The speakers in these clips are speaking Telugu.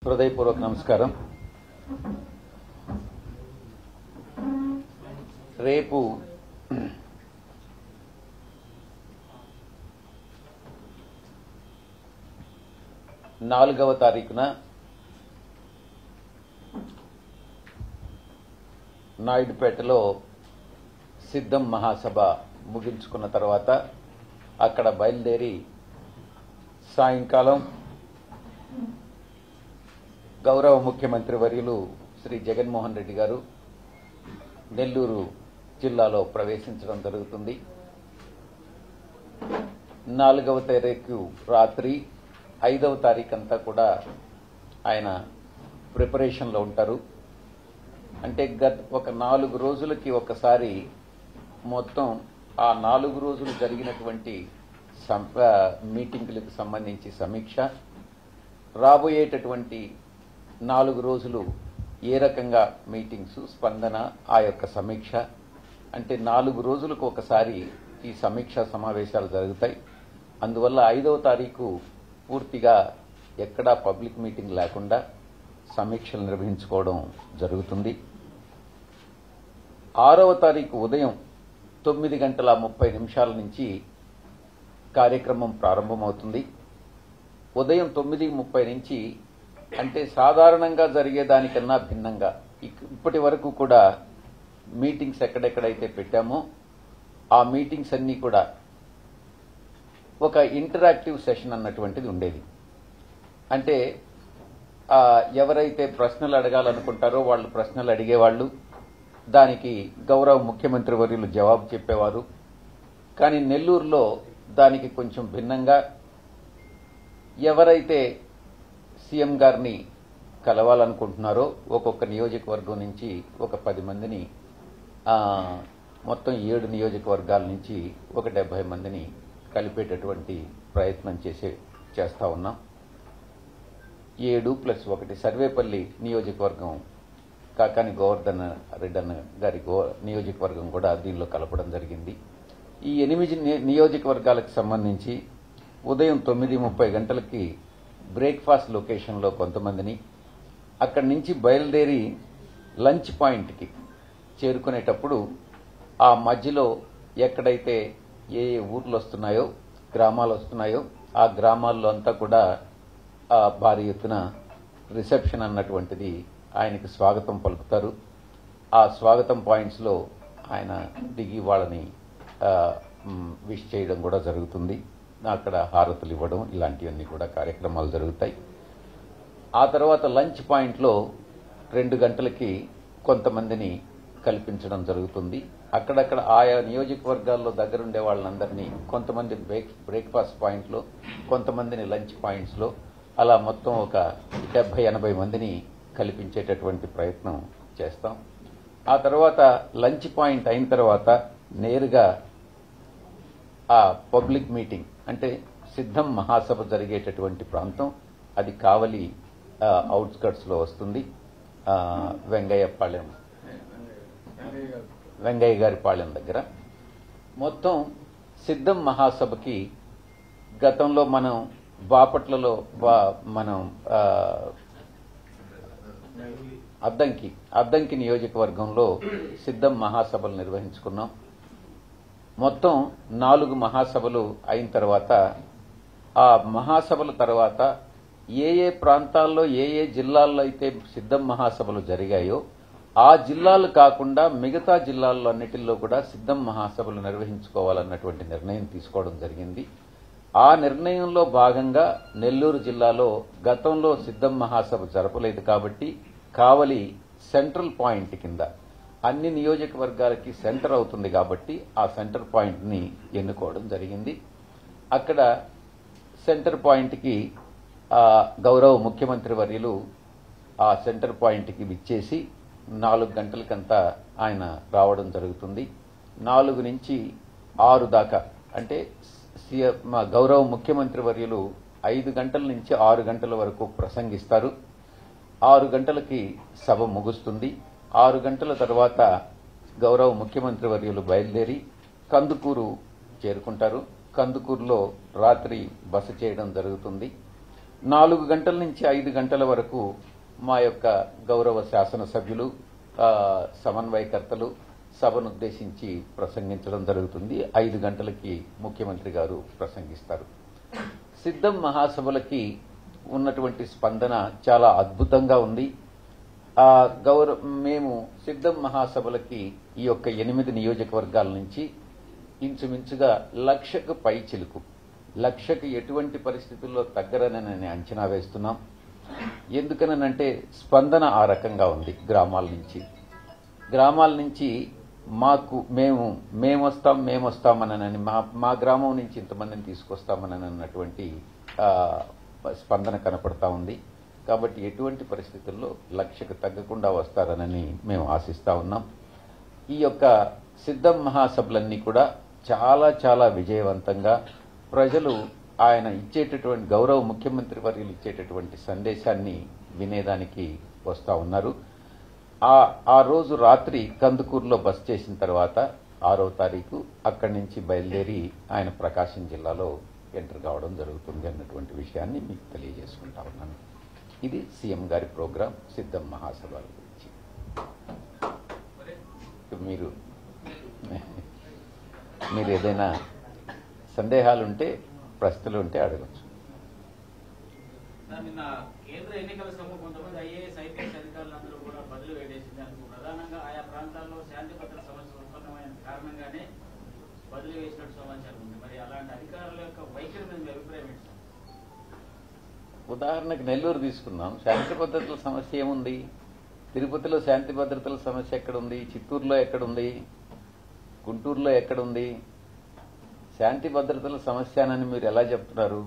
హృదయపూర్వక నమస్కారం. రేపు నాలుగవ తారీఖున నాయుడుపేటలో సిద్ధం మహాసభ ముగించుకున్న తర్వాత అక్కడ బయలుదేరి సాయంకాలం గౌరవ ముఖ్యమంత్రి వర్యులు శ్రీ జగన్మోహన్ రెడ్డి గారు నెల్లూరు జిల్లాలో ప్రవేశించడం జరుగుతుంది. 4వ తారీఖు రాత్రి 5వ తారీఖు అంతా కూడా ఆయన ప్రిపరేషన్లో ఉంటారు. అంటే ఒక 4 రోజులకి ఒకసారి మొత్తం ఆ 4 రోజులు జరిగినటువంటి మీటింగులకు సంబంధించి సమీక్ష, రాబోయేటటువంటి 4 రోజులు ఏ రకంగా మీటింగ్స్, స్పందన, ఆ యొక్క సమీక్ష, అంటే 4 రోజులకు ఒకసారి ఈ సమీక్షా సమావేశాలు జరుగుతాయి. అందువల్ల 5వ తారీఖు పూర్తిగా ఎక్కడా పబ్లిక్ మీటింగ్ లేకుండా సమీక్షలు నిర్వహించుకోవడం జరుగుతుంది. 6వ తారీఖు ఉదయం 9:30 నుంచి కార్యక్రమం ప్రారంభమవుతుంది. ఉదయం 9:30 నుంచి అంటే సాధారణంగా జరిగేదానికన్నా భిన్నంగా ఇప్పటి వరకు కూడా మీటింగ్స్ ఎక్కడెక్కడైతే పెట్టామో ఆ మీటింగ్స్ అన్నీ కూడా ఒక ఇంటరాక్టివ్ సెషన్ అన్నటువంటిది ఉండేది. అంటే ఎవరైతే ప్రశ్నలు అడగాలనుకుంటారో వాళ్ళు ప్రశ్నలు అడిగేవాళ్ళు, దానికి గౌరవ ముఖ్యమంత్రి వర్యులు జవాబు చెప్పేవారు. కానీ నెల్లూరులో దానికి కొంచెం భిన్నంగా ఎవరైతే సీఎం గారిని కలవాలనుకుంటున్నారో ఒక్కొక్క నియోజకవర్గం నుంచి ఒక 10 మందిని, మొత్తం 7 నియోజకవర్గాల నుంచి ఒక 70 మందిని కలిపేటటువంటి ప్రయత్నం చేస్తా ఉన్నాం. 7+1 సర్వేపల్లి నియోజకవర్గం కాకాని గోవర్ధన్ రెడ్డన్న గారి నియోజకవర్గం కూడా దీనిలో కలపడం జరిగింది. ఈ 8 నియోజకవర్గాలకు సంబంధించి ఉదయం 9:30 గంటలకి బ్రేక్ఫాస్ట్ లొకేషన్లో కొంతమందిని, అక్కడి నుంచి బయలుదేరి లంచ్ పాయింట్కి చేరుకునేటప్పుడు ఆ మధ్యలో ఎక్కడైతే ఏ ఊర్లు వస్తున్నాయో, గ్రామాలు వస్తున్నాయో ఆ గ్రామాల్లో అంతా కూడా భారీ ఎత్తున రిసెప్షన్ అన్నటువంటిది ఆయనకి స్వాగతం పలుకుతారు. ఆ స్వాగతం పాయింట్స్లో ఆయన దిగి వాళ్ళని విష్ చేయడం కూడా జరుగుతుంది. అక్కడ హారతులు ఇవ్వడం, ఇలాంటివన్నీ కూడా కార్యక్రమాలు జరుగుతాయి. ఆ తర్వాత లంచ్ పాయింట్లో 2 గంటలకి కొంతమందిని కల్పించడం జరుగుతుంది. అక్కడక్కడ ఆయా నియోజకవర్గాల్లో దగ్గరుండే వాళ్ళందరినీ కొంతమంది బ్రేక్ఫాస్ట్ పాయింట్లో, కొంతమందిని లంచ్ పాయింట్స్లో, అలా మొత్తం ఒక 70-80 మందిని కల్పించేటటువంటి ప్రయత్నం చేస్తాం. ఆ తర్వాత లంచ్ పాయింట్ అయిన తర్వాత నేరుగా ఆ పబ్లిక్ మీటింగ్ అంటే సిద్ధం మహాసభ జరిగేటటువంటి ప్రాంతం అది కావలి అవుట్స్కట్స్లో వస్తుంది. వెంగయ్య గారి పాళెం దగ్గర. మొత్తం సిద్ధం మహాసభకి గతంలో మనం బాపట్లలో మనం అద్దంకి నియోజకవర్గంలో సిద్ధం మహాసభలు నిర్వహించుకున్నాం. మొత్తం 4 మహాసభలు అయిన తర్వాత ఆ మహాసభల తర్వాత ఏ ప్రాంతాల్లో ఏ జిల్లాల్లో అయితే సిద్ధం మహాసభలు జరిగాయో ఆ జిల్లాలు కాకుండా మిగతా జిల్లాల్లో అన్నిటిలో కూడా సిద్ధం మహాసభలు నిర్వహించుకోవాలన్నటువంటి నిర్ణయం తీసుకోవడం జరిగింది. ఆ నిర్ణయంలో భాగంగా నెల్లూరు జిల్లాలో గతంలో సిద్ధం మహాసభ జరపలేదు కాబట్టి కావలి సెంట్రల్ పాయింట్ కింద అన్ని నియోజకవర్గాలకి సెంటర్ అవుతుంది కాబట్టి ఆ సెంటర్ పాయింట్ని ఎన్నుకోవడం జరిగింది. అక్కడ సెంటర్ పాయింట్కి గౌరవ ముఖ్యమంత్రి వర్యులు ఆ సెంటర్ పాయింట్కి విచ్చేసి 4 గంటలకంతా ఆయన రావడం జరుగుతుంది. 4 నుంచి 6 దాకా అంటే మా గౌరవ ముఖ్యమంత్రి వర్యులు 5 గంటల నుంచి 6 గంటల వరకు ప్రసంగిస్తారు. 6 గంటలకి సభ ముగుస్తుంది. 6 గంటల తర్వాత గౌరవ ముఖ్యమంత్రి వర్యులు బయలుదేరి కందుకూరు చేరుకుంటారు. కందుకూరులో రాత్రి బస చేయడం జరుగుతుంది. 4 గంటల నుంచి 5 గంటల వరకు మా యొక్క గౌరవ శాసనసభ్యులు సమన్వయకర్తలు సభను ఉద్దేశించి ప్రసంగించడం జరుగుతుంది. 5 గంటలకి ముఖ్యమంత్రి గారు ప్రసంగిస్తారు. సిద్ధం మహాసభలకి ఉన్నటువంటి స్పందన చాలా అద్భుతంగా ఉంది. మేము సిద్ధం మహాసభలకి ఈ యొక్క 8 నియోజకవర్గాల నుంచి ఇంచుమించుగా 1,00,000కు పై చిలుకు, 1,00,000కి ఎటువంటి పరిస్థితుల్లో తగ్గరని అంచనా వేస్తున్నాం. ఎందుకనంటే స్పందన ఆ రకంగా ఉంది. గ్రామాల నుంచి మాకు మేమొస్తామనని మా గ్రామం నుంచి ఇంతమందిని తీసుకొస్తామని అన్నటువంటి స్పందన కనపడతా ఉంది. కాబట్టి ఎటువంటి పరిస్థితుల్లో 1,00,000కు తగ్గకుండా వస్తారనని మేము ఆశిస్తా ఉన్నాం. ఈ యొక్క సిద్ధం మహాసభలన్నీ కూడా చాలా చాలా విజయవంతంగా ప్రజలు ఆయన ఇచ్చేటటువంటి గౌరవ ముఖ్యమంత్రి వర్యులు ఇచ్చేటటువంటి సందేశాన్ని వినేదానికి వస్తా ఉన్నారు. ఆ రోజు రాత్రి కందుకూరులో బస చేసిన తర్వాత 6వ తారీఖు అక్కడి నుంచి బయలుదేరి ఆయన ప్రకాశం జిల్లాలో ఎంటర్ కావడం జరుగుతుంది అన్నటువంటి విషయాన్ని మీకు తెలియజేసుకుంటా ఉన్నాను. ఇది సీఎం గారి ప్రోగ్రాం సిద్ధం మహాసభల గురించి. మీరు ఏదైనా సందేహాలుంటే ప్రశ్నలు ఉంటే అడగచ్చు. నిన్న కేంద్ర ఎన్నికల సంఘం కొంతమంది ఐఏఎస్ ఐపీఎస్ అధికారులందరూ కూడా బదిలీ వేసేసింది. అందుకు ప్రధానంగా ఆయా ప్రాంతాల్లో శాంతి భద్రత సమస్య ఉత్పన్నమైన కారణంగానే బదిలీ వేసినట్టు సమాచారం ఉంది. మరి అలాంటి అధికారుల యొక్క వైఖరి మీద మీ అభిప్రాయం ఏంటి? ఉదాహరణకు నెల్లూరు తీసుకున్నాం. శాంతి భద్రతల సమస్య ఏముంది? తిరుపతిలో శాంతి భద్రతల సమస్య ఎక్కడుంది? చిత్తూరులో ఎక్కడుంది? గుంటూరులో ఎక్కడుంది? శాంతి భద్రతల సమస్య అని మీరు ఎలా చెప్తున్నారు?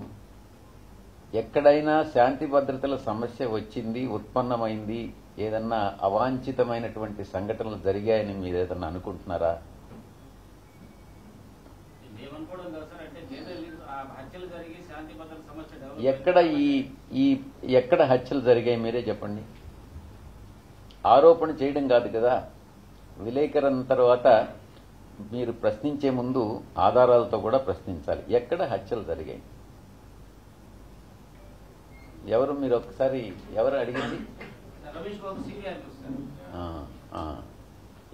ఎక్కడైనా శాంతి భద్రతల సమస్య వచ్చింది, ఉత్పన్నమైంది, ఏదన్నా అవాంఛితమైనటువంటి సంఘటనలు జరిగాయని మీరు ఏదన్నా అనుకుంటున్నారా? ఎక్కడ హత్యలు జరిగాయి మీరే చెప్పండి. ఆరోపణ చేయడం కాదు కదా. విలేకరణ తర్వాత మీరు ప్రశ్నించే ముందు ఆధారాలతో కూడా ప్రశ్నించాలి. ఎక్కడ హత్యలు జరిగాయి? ఎవరు మీరు ఒకసారి ఎవరు అడిగింది?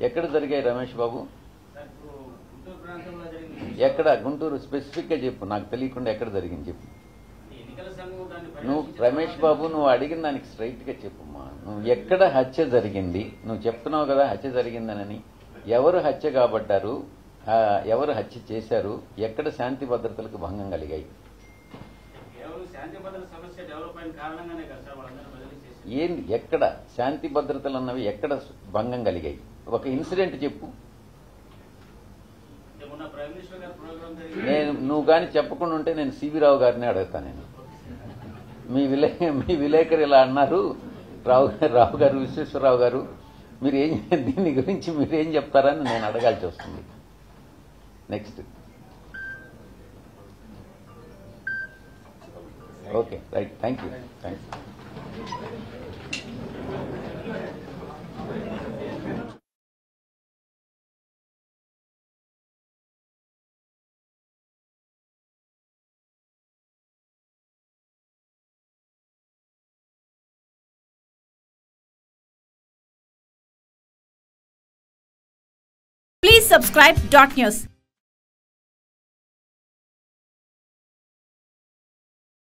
ఎక్కడ జరిగాయి రమేష్ బాబు? ఎక్కడ? గుంటూరు స్పెసిఫిక్ గా చెప్పు, నాకు తెలియకుండా ఎక్కడ జరిగింది చెప్పు. నువ్వు రమేష్ బాబు నువ్వు అడిగిన దానికి స్ట్రైట్ గా చెప్పుమ్మా. నువ్వు ఎక్కడ హత్య జరిగింది? నువ్వు చెప్తున్నావు కదా హత్య జరిగిందనని. ఎవరు హత్య కాబడ్డారు? ఎవరు హత్య చేశారు? ఎక్కడ శాంతి భద్రతలకు భంగం కలిగాయి? ఏంది ఎక్కడ శాంతి భద్రతలు అన్నవి ఎక్కడ భంగం కలిగాయి? ఒక ఇన్సిడెంట్ చెప్పు. నువ్వు కానీ చెప్పకుండా ఉంటే నేను సివి రావు గారిని అడుగుతాను. నేను మీ విలేకరు ఇలా అన్నారు, రావు గారు, విశ్వేశ్వరరావు గారు, దీని గురించి మీరేం చెప్తారని నేను అడగాల్సి వస్తుంది. Next. Okay, right, thank you. Please subscribe Dot News.